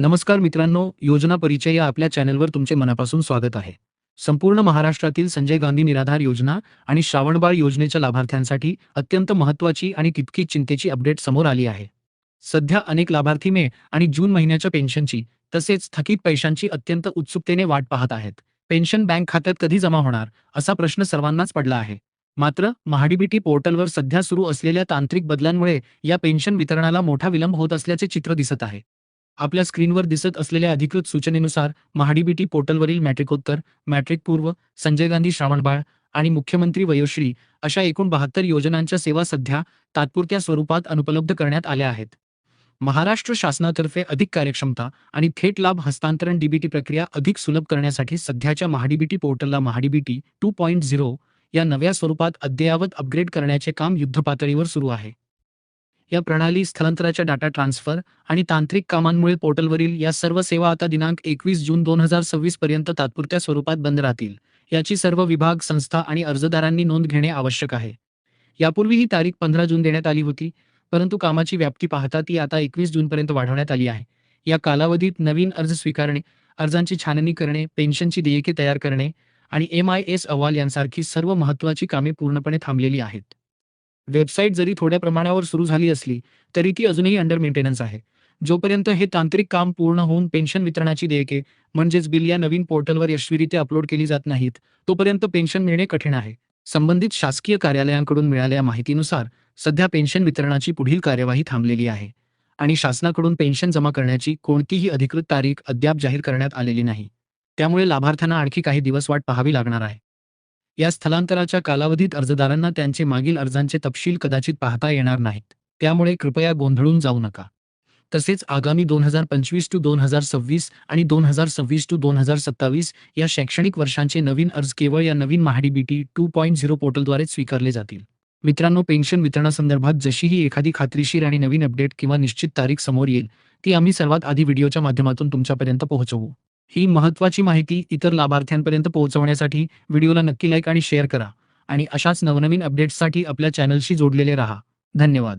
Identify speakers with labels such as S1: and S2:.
S1: नमस्कार मित्रांनो, योजना परिचय या आपल्या चॅनलवर तुमचे मनापासून स्वागत आहे. संपूर्ण महाराष्ट्रातील संजय गांधी निराधार योजना आणि श्रावणबाळ योजनेच्या लाभार्थ्यांसाठी अत्यंत महत्त्वाची आणि तितकी चिंतेची अपडेट समोर आली आहे. सध्या अनेक लाभार्थी मे आणि जून महिन्याच्या पेन्शनची तसेच थकीत पैशांची अत्यंत उत्सुकतेने वाट पाहत आहेत. पेन्शन बँक खात्यात कधी जमा होणार असा प्रश्न सर्वांनाच पडला आहे. मात्र महाडीबीटी पोर्टलवर सध्या सुरू असलेल्या तांत्रिक बदलांमुळे या पेन्शन वितरणाला मोठा विलंब होत असल्याचे चित्र दिसत आहे. आपल्या स्क्रीनवर दिसत असलेल्या अधिकृत सूचनेनुसार महाडीबीटी पोर्टलवरील मॅट्रिकोत्तर, मॅट्रिक पूर्व, संजय गांधी श्रावणबाळ आणि मुख्यमंत्री वयोश्री अशा एकूण 72 योजनांच्या सेवा सध्या तात्पुरत्या स्वरूपात अनुपलब्ध करण्यात आल्या आहेत. महाराष्ट्र शासनातर्फे अधिक कार्यक्षमता आणि थेट लाभ हस्तांतरण डीबीटी प्रक्रिया अधिक सुलभ करण्यासाठी सध्याच्या महाडीबीटी पोर्टलला महाडीबीटी 2.0 या नव्या स्वरूपात अद्ययावत अपग्रेड करण्याचे काम युद्धपातळीवर सुरू आहे. या प्रणाली स्थलांतराच्या डाटा ट्रान्सफर आणि तांत्रिक कामांमुळे पोर्टलवरील या सर्व सेवा आता दिनांक 21 जून 2026 पर्यंत तात्पुरत्या स्वरूपात बंद राहतील. याची सर्व विभाग, संस्था आणि अर्जदारांनी नोंद घेणे आवश्यक आहे. यापूर्वी ही तारीख 15 जून देण्यात आली होती, परंतु कामाची व्याप्ती पाहता ती आता 21 जूनपर्यंत वाढवण्यात आली आहे. या कालावधीत नवीन अर्ज स्वीकारणे, अर्जांची छाननी करणे, पेन्शनची देयके तयार करणे आणि MIS अहवाल यांसारखी सर्व महत्त्वाची कामे पूर्णपणे थांबलेली आहेत. वेबसाईट जरी थोड्या प्रमाणावर सुरू झाली असली, तरी ती अजूनही अंडर मेंटेनन्स आहे. जोपर्यंत हे तांत्रिक काम पूर्ण होऊन पेन्शन वितरणाची देयके म्हणजेच बिल या नवीन पोर्टलवर यशस्वीरित्या अपलोड केली जात नाहीत, तोपर्यंत पेन्शन मिळणे कठीण आहे. संबंधित शासकीय कार्यालयांकडून मिळालेल्या माहितीनुसार सध्या पेन्शन वितरणाची पुढील कार्यवाही थांबलेली आहे आणि शासनाकडून पेन्शन जमा करण्याची कोणतीही अधिकृत तारीख अद्याप जाहीर करण्यात आलेली नाही. त्यामुळे लाभार्थ्यांना आणखी काही दिवस वाट पाहावी लागणार आहे. या स्थलांतराच्या कालावधीत अर्जदारांना त्यांचे मागील अर्जांचे तपशील कदाचित पाहता येणार नाहीत. त्यामुळे कृपया गोंधळून जाऊ नका. तसेच आगामी 2025 to 2026 आणि 2026 to 2027 या शैक्षणिक वर्षांचे नवीन अर्ज केवळ या नवीन महाडीबीटी 2.0 पोर्टलद्वारेच स्वीकारले जातील. मित्रांनो, पेन्शन वितरणासंदर्भात जशीही एखादी खात्रीशीर आणि नवीन अपडेट किंवा निश्चित तारीख समोर येईल, ती आम्ही सर्वात आधी व्हिडिओच्या माध्यमातून तुमच्यापर्यंत पोहोचवू. ही महत्त्वाची माहिती इतर लाभार्थ्यांपर्यंत पोहोचवण्यासाठी व्हिडिओला नक्की लाईक आणि शेअर करा आणि अशाच नवनवीन अपडेट्ससाठी आपल्या चॅनलशी जोडलेले राहा. धन्यवाद.